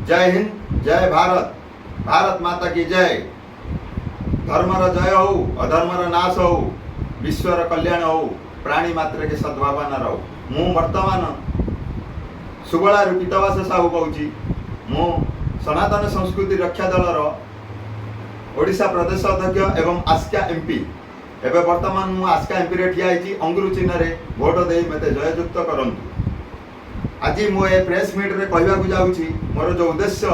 जय हिंद, जय भारत, भारत माता की जय। धर्मर जय हो, अधर्मर नाश हो, विश्वर कल्याण हो, प्राणी मात्र के सद्भावना रहो। मु वर्तमान सुबलारू पीतवास साहू कहूँ। मु सनातन संस्कृति रक्षा दलर ओडिशा प्रदेश अध्यक्ष एवं आस्का एमपी। एवं वर्तमान मु आस्का एमपी रे ठिया होइछि। अंगुरु चिन्ह रे भोट दे मते जययुक्त करंतु। आज मु ए प्रेस मीट रे कहबा को जाउछि मोर जो उद्देश्य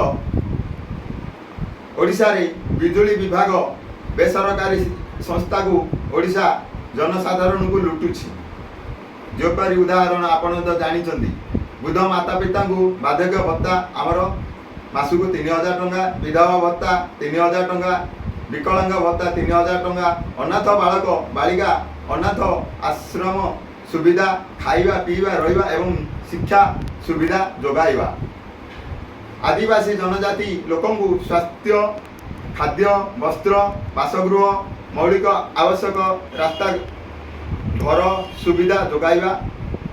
ओडिशा रे बिजुली विभाग बेसरकारी संस्था को ओडिशा जनसाधारण को लुटुछि। जोपरी उदाहरण आपण तो जानिछंती। बुद्ध माता पिता को बार्धक्य भत्ता आमर मासुक 3000 टंका, विधवा भत्ता 3000 टंका, विकलांग भत्ता 3000 टंका, अनाथ बालक बालिका अनाथ आश्रम सुविधा, खाइबा पीवा रहिबा एवं शिक्षा सुविधा जोगाइबा, आदिवासी जनजाति लोकंकु स्वास्थ्य, खाद्य, वस्त्र, बासगृह, मौलिक आवश्यक रास्ता, घर सुविधा जोगाइबा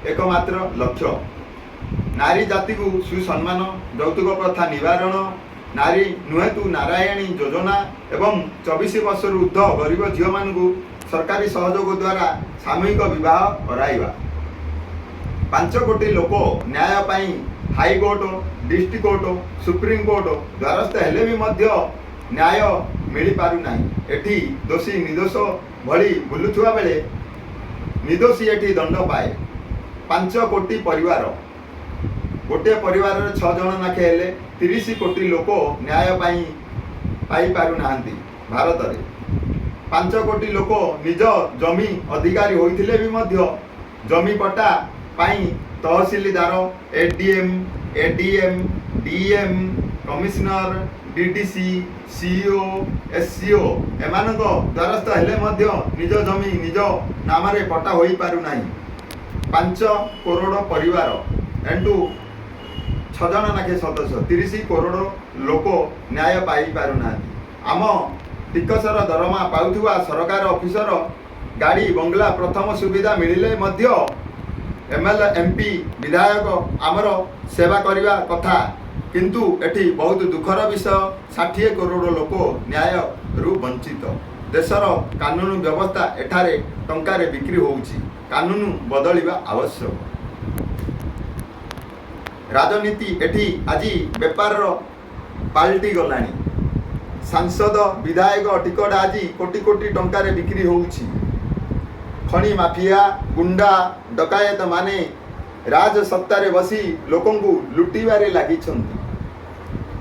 एकमात्र लक्ष्य। नारी जाति को सुसम्मान, यौतुक प्रथा निवारण, नारी नुहेतु नारायणी योजना एवं 24 वर्ष ऊर्ध्व गरीब झील मान सरकारी सहयोग द्वारा सामूहिक विवाह कराइबा। 5 कोटी लोक न्याय पाई high court, district court, supreme court द्वारस्थ हेले भी मध्य न्याय मिल पारु नाही। एठी दोषी निर्दोष भली बुलुथुवा बेले निर्दोषी एठी दंड पाए। 5 कोटी परिवार, गोटे परिवार 6 जन नाखे हेले 30 कोटी लोक न्याय पाई पारु नाहंती। भारत रे 5 कोटी लोक निज जमी अधिकारी होइथिले भी मध्य जमी पट्टा पाई tehsildar, ADM, ADM, DM, commissioner, DDC, CEO, SCO एमानक द्वारस्थ हेले मध्य निज जमी निज नाम रे पट्टा होई पारु नाही। 5 करोड़ परिवार एंटू 6 जन नाखे सदस्य 30 करोड़ लोक न्याय पाई पारु नाहंती। आम टिकसर दरमा पाउथुवा सरकार ऑफिसर गाड़ी बंगला प्रथम सुविधा मिलिले मध्य एमएलए एमपी विधायक आमर सेवा करवा कथा, किंतु एठी बहुत दुखर विषय 60 करोड़ लोक न्याय रु वंचित। देशर कानून व्यवस्था एठारे टंकारे बिक्री होउछि। कानून बदलिबा आवश्यक। राजनीति एठी आजी बेपार पाल्टी गलानी। सांसद विधायक टिकट आजी कोटी कोटी टंकारे बिक्री होउछि। खणी माफिया गुंडा डकायत माने राज सत्तारे बसी लोकंकु लुटिबारे लागिछंती।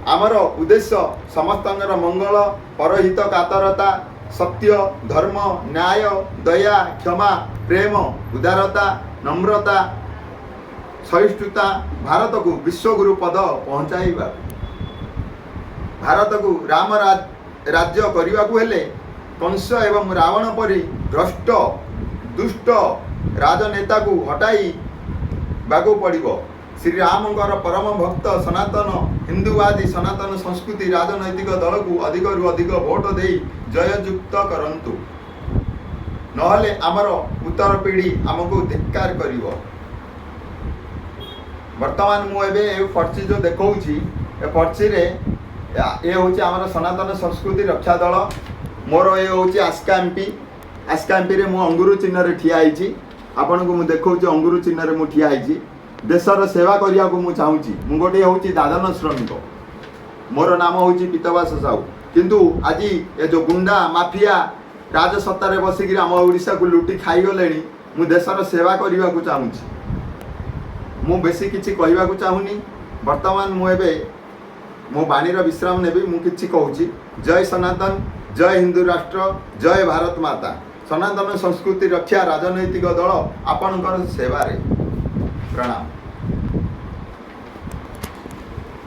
आमर उद्देश्य समस्तंगर मंगल, परहित कातरता, सत्य, धर्म, न्याय, दया, क्षमा, प्रेम, उदारता, नम्रता, सहिष्णुता, भारत को विश्वगुरु पद पहुंचाइबा। भारत को राम राज्य करने को हेले कंस एवं रावण परी भ्रष्ट दुष्ट राजनेता को हटाई बागो पड़िबो। श्री रामंकर परम भक्त सनातन हिंदुवादी सनातन संस्कृति राजनैतिक दल को अधिक रु अधिक भोट दे जययुक्त करंतु, नहले आमर उत्तर पीढ़ी आमको धिक्कार करिवो। वर्तमान मु एबे ए पर्ची जो देखौछि, ए पर्ची रे ए होछि आमर सनातन संस्कृति रक्षा दल। मोर ए होछि आस्का एमपी। आस्का एमपी रे मु अंगुरु चिन्ह रे ठिया आइछि। आपन को मु देखौछि अंगुरु चिन्ह रे मु ठिया आइछि। देशर सेवा करिया को मु चाहूछि। मु गोटे होछि दादन श्रमिक। मोर नाम होछि पीतवास साहू। किंतु आजी ए जो गुंडा माफिया राज सत्ता रे बसिकि आम ओडिशा को लुटी खाई गलेनी। मु देशर सेवा करिया को चाहूछि। मु बेसी किछि कहबा को चाहुनी। वर्तमान मु एबे मो बाणीर विश्राम नेबी। मु किछि कहूछि। जय सनातन, जय हिंदू राष्ट्र, जय भारत माता। सनातन संस्कृति रक्षा राजनैतिक दल आपणकर सेवारे। प्रणाम।